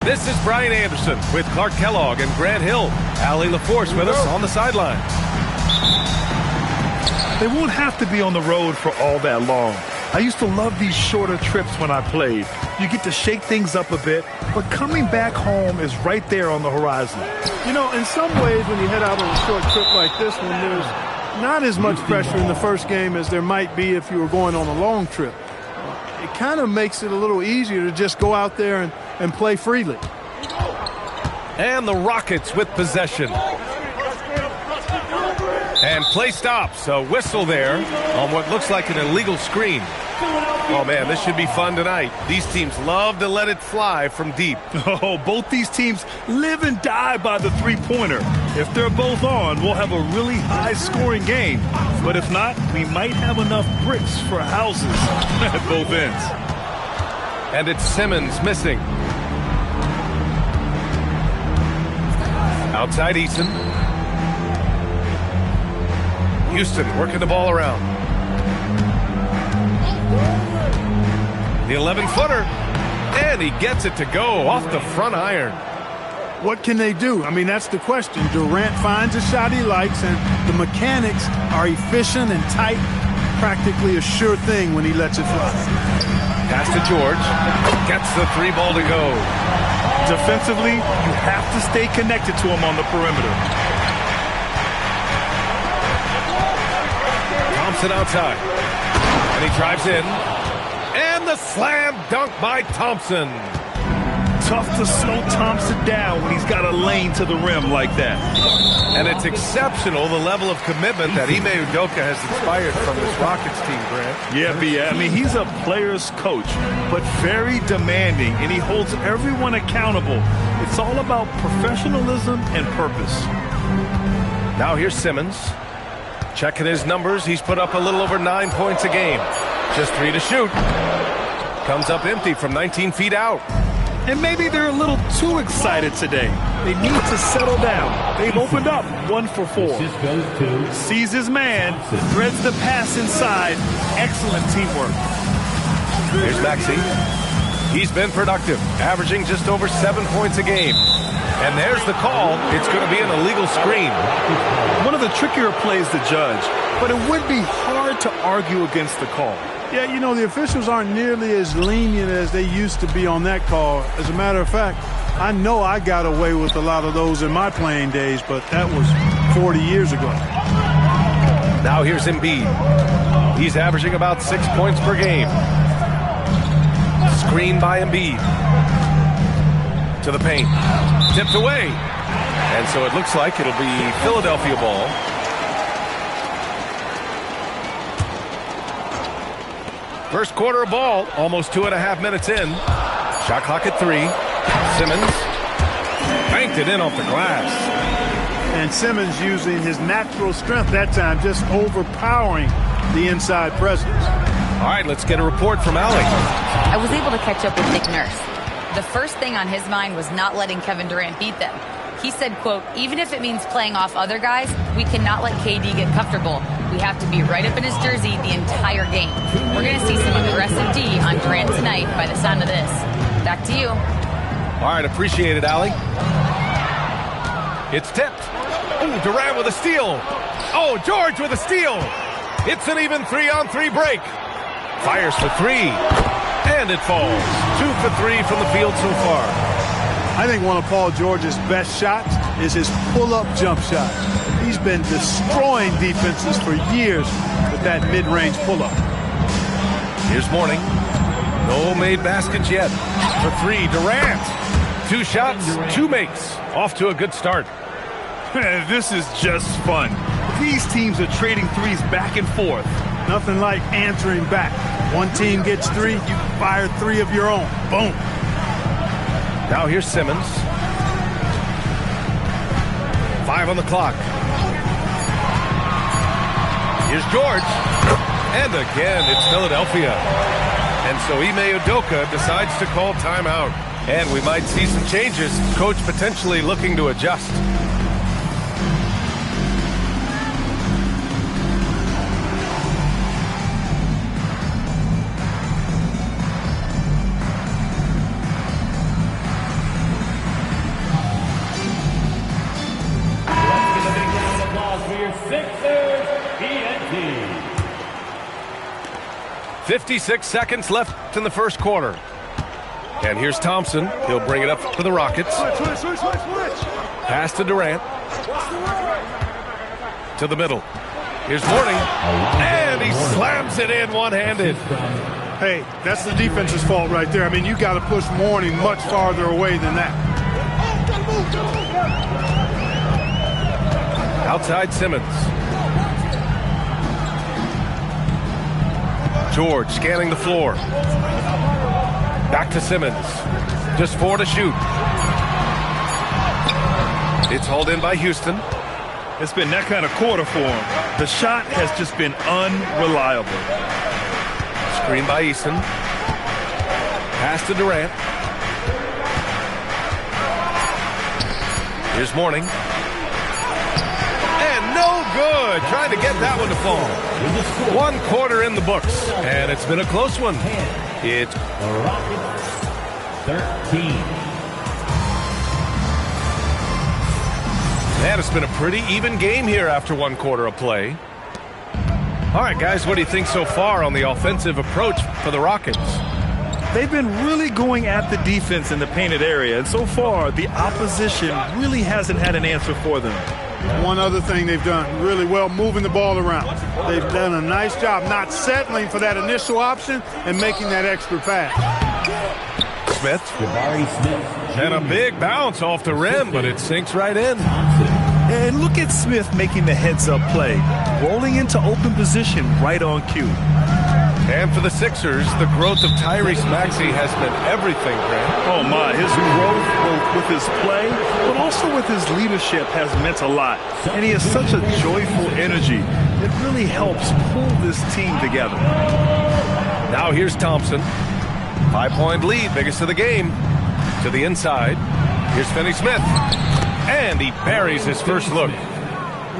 This is Brian Anderson with Clark Kellogg and Grant Hill. Allie LaForce with us on the sideline. They won't have to be on the road for all that long. I used to love these shorter trips when I played. You get to shake things up a bit, but coming back home is right there on the horizon. You know, in some ways, when you head out on a short trip like this one, there's not as much pressure in the first game as there might be if you were going on a long trip. It kind of makes it a little easier to just go out there and play freely. And the Rockets with possession. And play stops. A whistle there on what looks like an illegal screen. Oh, man, this should be fun tonight. These teams love to let it fly from deep. Oh, both these teams live and die by the three-pointer. If they're both on, we'll have a really high-scoring game. But if not, we might have enough bricks for houses at both ends. And it's Simmons missing. Outside Eason. Houston working the ball around. The 11-footer. And he gets it to go off the front iron. What can they do? I mean, that's the question. Durant finds a shot he likes, and the mechanics are efficient and tight. Practically a sure thing when he lets it fly. Pass to George. Gets the three ball to go. Defensively, you have to stay connected to him on the perimeter. Thompson outside. And he drives in. And the slam dunk by Thompson. Tough to slow Thompson down when he's got a lane to the rim like that. And it's exceptional, the level of commitment that Ime Udoka has inspired from this Rockets team, Grant. Yeah, I mean, he's a player's coach, but very demanding, and he holds everyone accountable. It's all about professionalism and purpose. Now here's Simmons. Checking his numbers, he's put up a little over 9 points a game. Just 3 to shoot. Comes up empty from 19 feet out. And maybe they're a little too excited today. They need to settle down. They've opened up 1 for 4. Sees his man, threads the pass inside. Excellent teamwork. Here's Maxey. He's been productive, averaging just over 7 points a game. And there's the call. It's going to be an illegal screen. One of the trickier plays to judge, but it would be hard to argue against the call. Yeah, you know, the officials aren't nearly as lenient as they used to be on that call. As a matter of fact, I know I got away with a lot of those in my playing days, but that was 40 years ago. Now here's Embiid. He's averaging about 6 points per game. Screen by Embiid. To the paint. Tipped away. And so it looks like it'll be Philadelphia ball. First quarter of ball, almost 2.5 minutes in. Shot clock at 3. Simmons banked it in off the glass. And Simmons using his natural strength that time, just overpowering the inside presence. All right, let's get a report from Allie. I was able to catch up with Nick Nurse. The first thing on his mind was not letting Kevin Durant beat them. He said, quote, even if it means playing off other guys, we cannot let KD get comfortable. We have to be right up in his jersey the entire game. We're going to see some aggressive D on Durant tonight by the sound of this. Back to you. All right, appreciate it, Allie. It's tipped. Oh, Durant with a steal. Oh, George with a steal. It's an even 3-on-3 break. Fires for 3. And it falls. 2 for 3 from the field so far. I think one of Paul George's best shots is his pull-up jump shot. He's been destroying defenses for years with that mid-range pull-up. Here's Mourning. No made baskets yet. For 3, Durant. 2 shots, 2 makes. Off to a good start. This is just fun. These teams are trading threes back and forth. Nothing like answering back. One team gets 3, you fire 3 of your own. Boom. Now here's Simmons. 5 on the clock. Here's George. And again, it's Philadelphia. And so Ime Udoka decides to call timeout. And we might see some changes. Coach potentially looking to adjust. Sixers, TNT. 56 seconds left in the first quarter. And here's Thompson. He'll bring it up for the Rockets. Pass to Durant. To the middle. Here's Mourning. And he slams it in one-handed. Hey, that's the defense's fault right there. I mean, you got to push Mourning much farther away than that. Outside Simmons. George scanning the floor. Back to Simmons. Just 4 to shoot. It's hauled in by Houston. It's been that kind of quarter for him. The shot has just been unreliable. Screen by Eason. Pass to Durant. Here's Mourning. And no good. Trying to get that one to fall. 1 quarter in the books. And it's been a close one. It's Rockets 13. Man, it's been a pretty even game here after 1 quarter of play. All right, guys, what do you think so far on the offensive approach for the Rockets? They've been really going at the defense in the painted area, and so far the opposition really hasn't had an answer for them. One other thing they've done really well, moving the ball around. They've done a nice job not settling for that initial option and making that extra pass. Smith. Jabari Smith. And a big bounce off the rim, but it sinks right in. And look at Smith making the heads-up play, rolling into open position right on cue. And for the Sixers, the growth of Tyrese Maxey has been everything, Grant. Oh, my. His growth, both with his play, but also with his leadership, has meant a lot. And he has such a joyful energy. It really helps pull this team together. Now here's Thompson. 5-point lead, biggest of the game. To the inside. Here's Finney-Smith. And he buries his first look.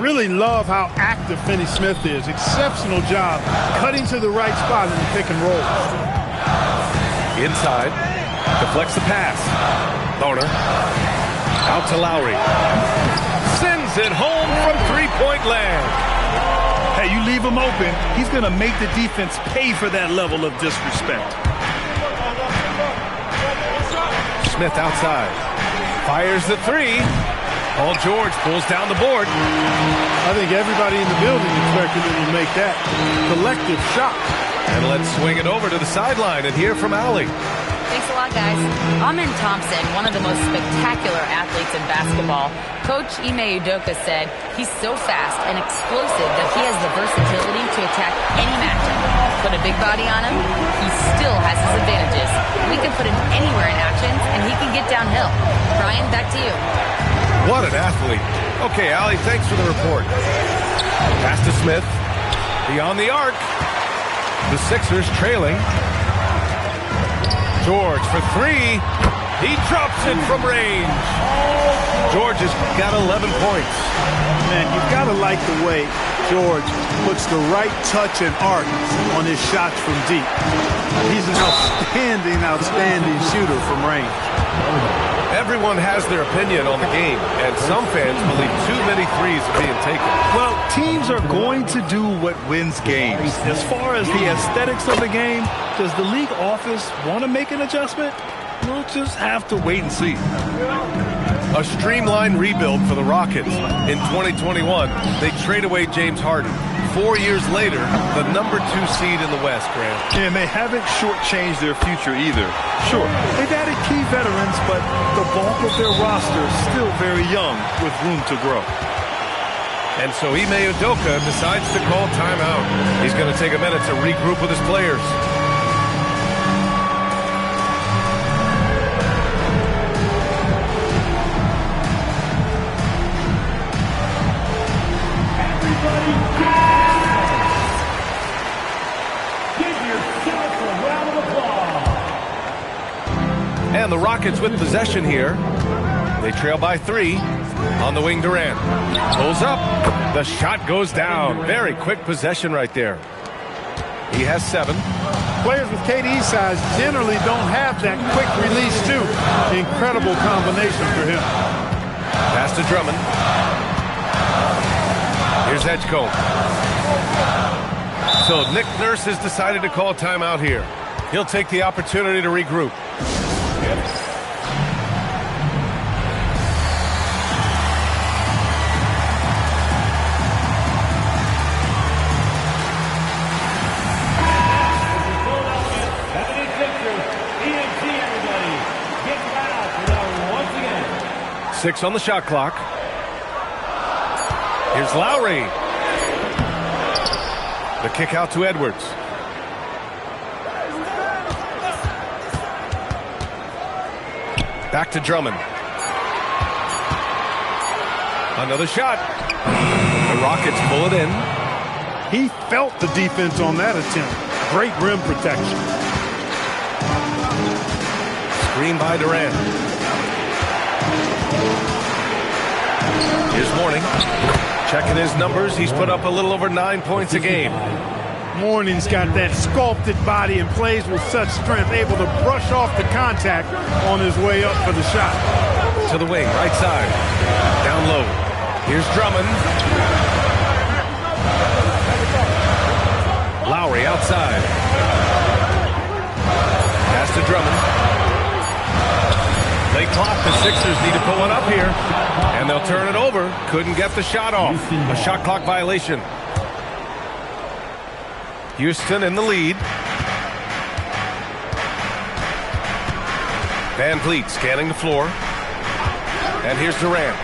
Really love how active Finney-Smith is. Exceptional job cutting to the right spot in the pick and roll. Inside. Deflects the pass. Loner. Out to Lowry. Sends it home from three-point land. Hey, you leave him open, he's going to make the defense pay for that level of disrespect. Smith outside. Fires the three. Paul George pulls down the board. I think everybody in the building expected him to make that collective shot. And let's swing it over to the sideline and hear from Allie. Thanks a lot, guys. Amen Thompson, one of the most spectacular athletes in basketball. Coach Ime Udoka said he's so fast and explosive that he has the versatility to attack any matchup. Put a big body on him, he still has his advantages. We can put him anywhere in actions, and he can get downhill. Brian, back to you. What an athlete. Okay, Allie, thanks for the report. Pass to Smith. Beyond the arc. The Sixers trailing. George for three. He drops it from range. George has got 11 points. Man, you've got to like the way George puts the right touch and arc on his shots from deep. He's an outstanding shooter from range. Everyone has their opinion on the game, and some fans believe too many threes are being taken. Well, teams are going to do what wins games. As far as the aesthetics of the game, does the league office want to make an adjustment? We'll just have to wait and see. A streamlined rebuild for the Rockets. In 2021, they trade away James Harden. 4 years later, the number 2 seed in the West, Grant. And they haven't shortchanged their future either. Sure, they've added key veterans, but the bulk of their roster is still very young with room to grow. And so Ime Udoka decides to call timeout. He's going to take a minute to regroup with his players. And the Rockets with possession here. They trail by 3. On the wing, Durant. Pulls up. The shot goes down. Very quick possession right there. He has 7. Players with KD's size generally don't have that quick release, too. Incredible combination for him. Pass to Drummond. Here's Edgecombe. So Nick Nurse has decided to call timeout here. He'll take the opportunity to regroup. Six on the shot clock. Here's Lowry. The kick out to Edwards. Back to Drummond. Another shot. The Rockets pull it in. He felt the defense on that attempt. Great rim protection. Screen by Durant. Here's Mourning. Checking his numbers. He's put up a little over 9 points a game. Mourning's got that sculpted body and plays with such strength, able to brush off the contact on his way up for the shot. To the wing, right side. Down low. Here's Drummond. Lowry outside. Pass to Drummond. Late clock. The Sixers need to pull it up here. And they'll turn it over. Couldn't get the shot off. A shot clock violation. Houston in the lead. Van Vliet scanning the floor. And here's Durant.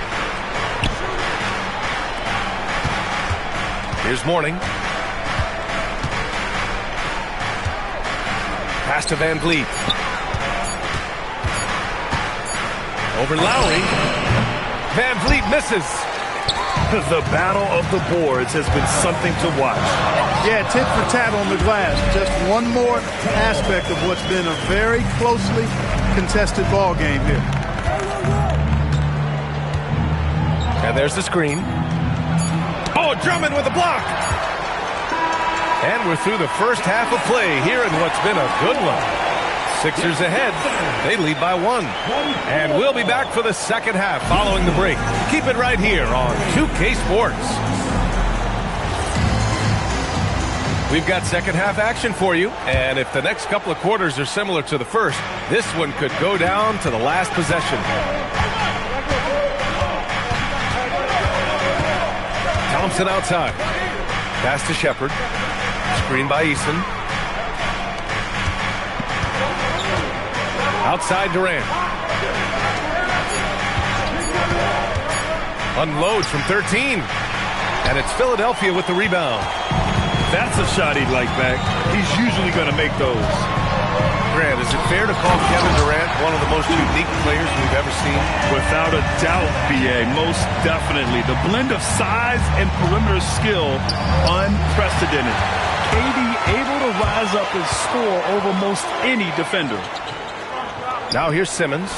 Here's Mourning. Pass to Van Vliet. Over Lowry. Van Vliet misses. The battle of the boards has been something to watch. Yeah, tit for tat on the glass. Just one more aspect of what's been a very closely contested ball game here. And there's the screen. Oh, Drummond with a block. And we're through the first half of play here in what's been a good one. Sixers ahead. They lead by 1. And we'll be back for the second half following the break. Keep it right here on 2K Sports. We've got second half action for you. And if the next couple of quarters are similar to the first, this one could go down to the last possession. Thompson outside. Pass to Shepherd. Screen by Eason. Outside Durant. Unloads from 13. And it's Philadelphia with the rebound. That's a shot he'd like back. He's usually going to make those. Grant, is it fair to call Kevin Durant one of the most unique players we've ever seen? Without a doubt, B.A., most definitely. The blend of size and perimeter skill, unprecedented. KD able to rise up and score over most any defender. Now here's Simmons.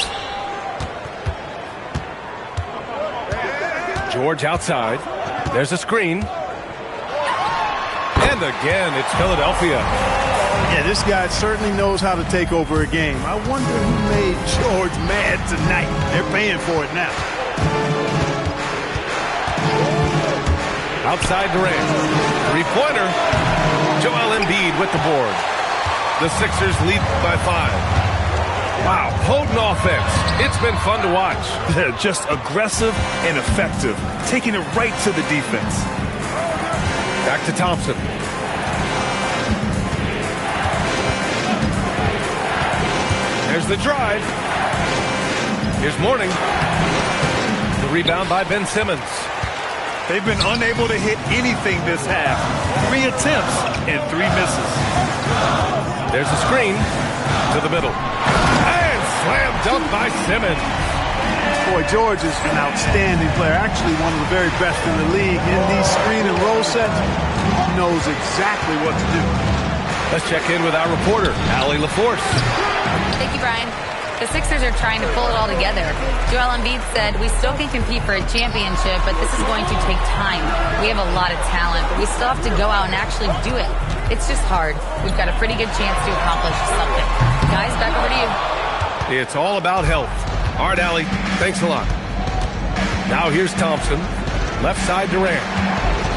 George outside. There's a screen. And again, it's Philadelphia. Yeah, this guy certainly knows how to take over a game. I wonder who made George mad tonight. They're paying for it now. Outside Durant. Three-pointer. Joel Embiid with the board. The Sixers lead by 5. Wow, potent offense. It's been fun to watch. Just aggressive and effective, taking it right to the defense. Back to Thompson. There's the drive. Here's Mourning. The rebound by Ben Simmons. They've been unable to hit anything this half. 3 attempts and 3 misses. There's a screen to the middle. And slam dunk by Simmons. Boy, George is an outstanding player. Actually, one of the very best in the league. In these screen and roll sets, he knows exactly what to do. Let's check in with our reporter, Allie LaForce. Thank you, Brian. The Sixers are trying to pull it all together. Joel Embiid said, "We still can compete for a championship, but this is going to take time. We have a lot of talent, but we still have to go out and actually do it. It's just hard. We've got a pretty good chance to accomplish something." Guys, back over to you. It's all about health. All right, Allie, thanks a lot. Now here's Thompson. Left side Durant.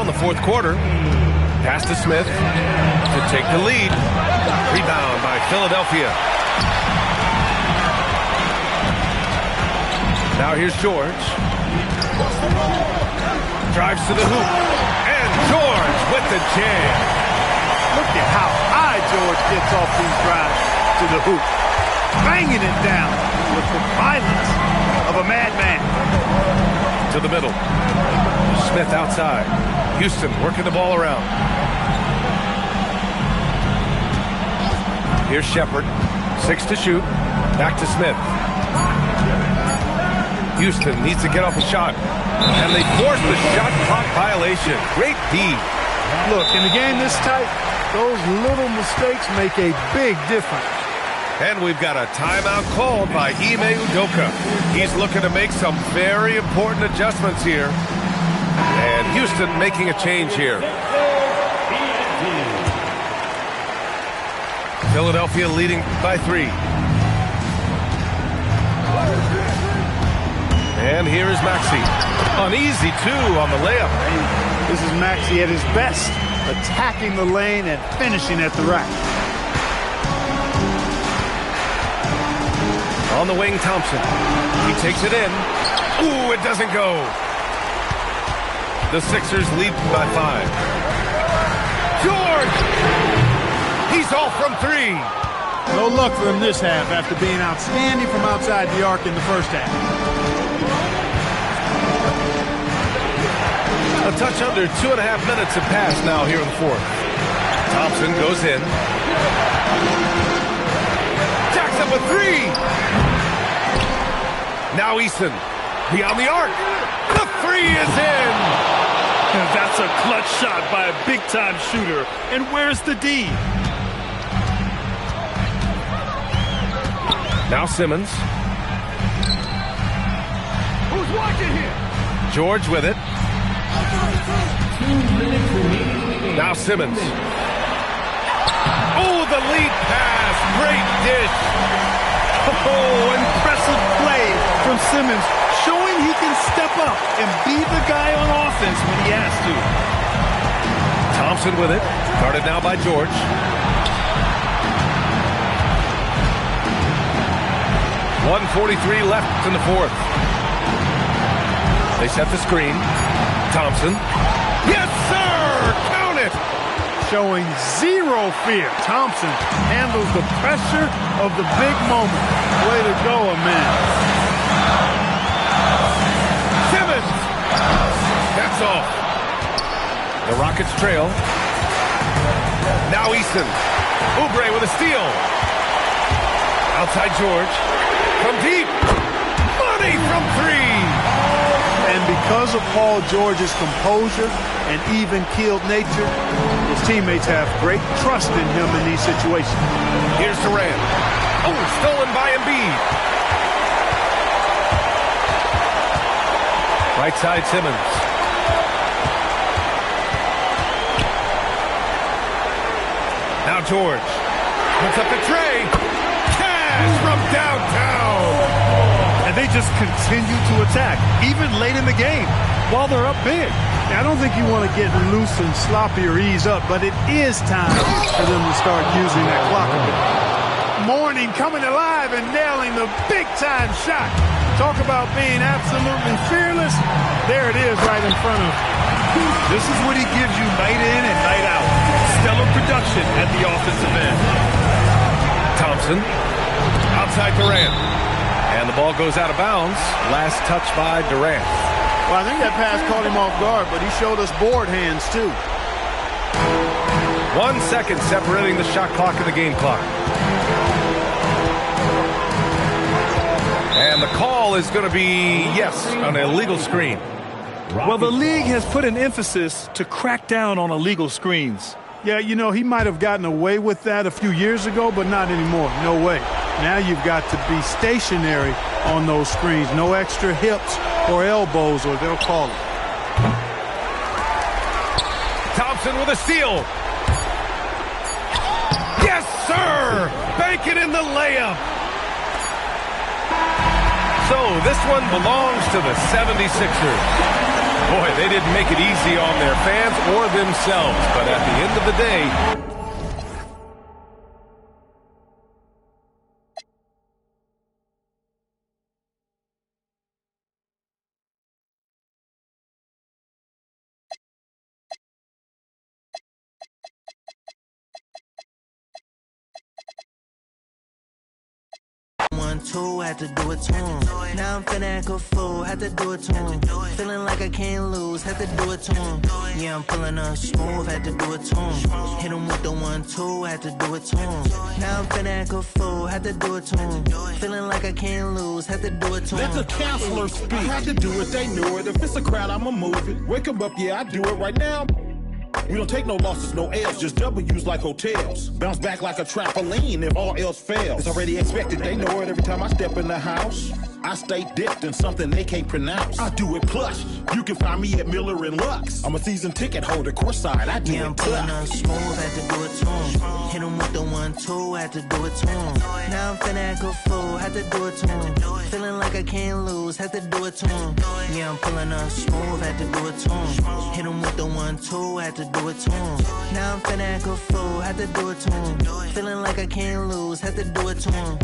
now in the fourth quarter. Pass to Smith to take the lead. Rebound by Philadelphia. Now here's George. Drives to the hoop. And George with the jam. Look at how high George gets off these drives to the hoop. Banging it down with the violence of a madman. To the middle. Smith outside. Houston working the ball around. Here's Shepard. 6 to shoot. Back to Smith. Houston needs to get off the shot. And they force the shot clock violation. Great D. Look, in a game this tight, those little mistakes make a big difference. And we've got a timeout called by Ime Udoka. He's looking to make some very important adjustments here. And Houston making a change here. Philadelphia leading by 3. And here is Maxey. An easy 2 on the layup. This is Maxey at his best, attacking the lane and finishing at the rack. On the wing, Thompson. He takes it in. Ooh, it doesn't go. The Sixers lead by 5. George! He's off from 3. No luck for him this half after being outstanding from outside the arc in the first half. A touch under 2.5 minutes have passed now here in the fourth. Thompson goes in. Jacks up a 3. Now Eason. Beyond the arc. The 3 is in. That's a clutch shot by a big-time shooter. And where's the D? Now Simmons. Who's watching here? George with it. 2 minutes remaining. Now Simmons. Oh, the lead pass. Great dish. Oh, impressive play from Simmons, showing he can step up and be the guy on offense when he has to. Thompson with it. Guarded now by George. .143 left in the fourth. They set the screen. Thompson. Yes, sir! Count it! Showing zero fear. Thompson handles the pressure of the big moment. Way to go, man. Simmons! That's off. The Rockets trail. Now Easton. Oubre with a steal. Outside George. From deep. Money from 3. And because of Paul George's composure and even-keeled nature, his teammates have great trust in him in these situations. Here's Durant. Oh, stolen by Embiid. Right side Simmons. Now George. Puts up the tray. Cash from downtown. And they just continue to attack, even late in the game, while they're up big. I don't think you want to get loose and sloppy or ease up, but it is time for them to start using that clock a bit. Mourning coming alive and nailing the big-time shot. Talk about being absolutely fearless. There it is right in front of him. This is what he gives you night in and night out. Stellar production at the offensive end. Thompson. Outside Durant. And the ball goes out of bounds. Last touch by Durant. Well, I think that pass caught him off guard, but he showed us board hands, too. 1 second separating the shot clock and the game clock. And the call is going to be, yes, an illegal screen. Well, the league has put an emphasis to crack down on illegal screens. Yeah, you know, he might have gotten away with that a few years ago, but not anymore. No way. Now you've got to be stationary on those screens. No extra hips or elbows, or they'll call it. Thompson with a steal. Yes, sir! Bank it in the layup. So this one belongs to the 76ers. Boy, they didn't make it easy on their fans or themselves, but at the end of the day, Two, had to do it to him. Now I'm finna act a fool, had to do it to him. Feeling like I can't lose, had to do it to him. Yeah, I'm pulling up smooth, had to do it to him. Hit him with the 1-2, had to do it to him. Now I'm finna act a fool, had to do it to him. Feeling like I can't lose, had to do it to him. Let the counselor speak. I had to do it, they knew it. If it's a crowd, I'ma move it. Wake 'em up, yeah, I do it right now. We don't take no losses, no L's, just W's like hotels. Bounce back like a trampoline if all else fails. It's already expected, they know it every time I step in the house. I stay dipped in something they can't pronounce. I do it plush. You can find me at Miller and Lux. I'm a season ticket holder, courtside. I do yeah, I'm it pulling tough. up smooth, had to do it to him. Hit him with the 1-2, had to do it to him. Now I'm finna act a fool, had to do it to him. Feeling like I can't lose, had to do it to him. Yeah, I'm pulling up smooth, had to do it to him. Hit him with the 1-2, had to do it to him. Now I'm finna act a fool, had to do it to him. Feeling like I can't lose, had to do it to him.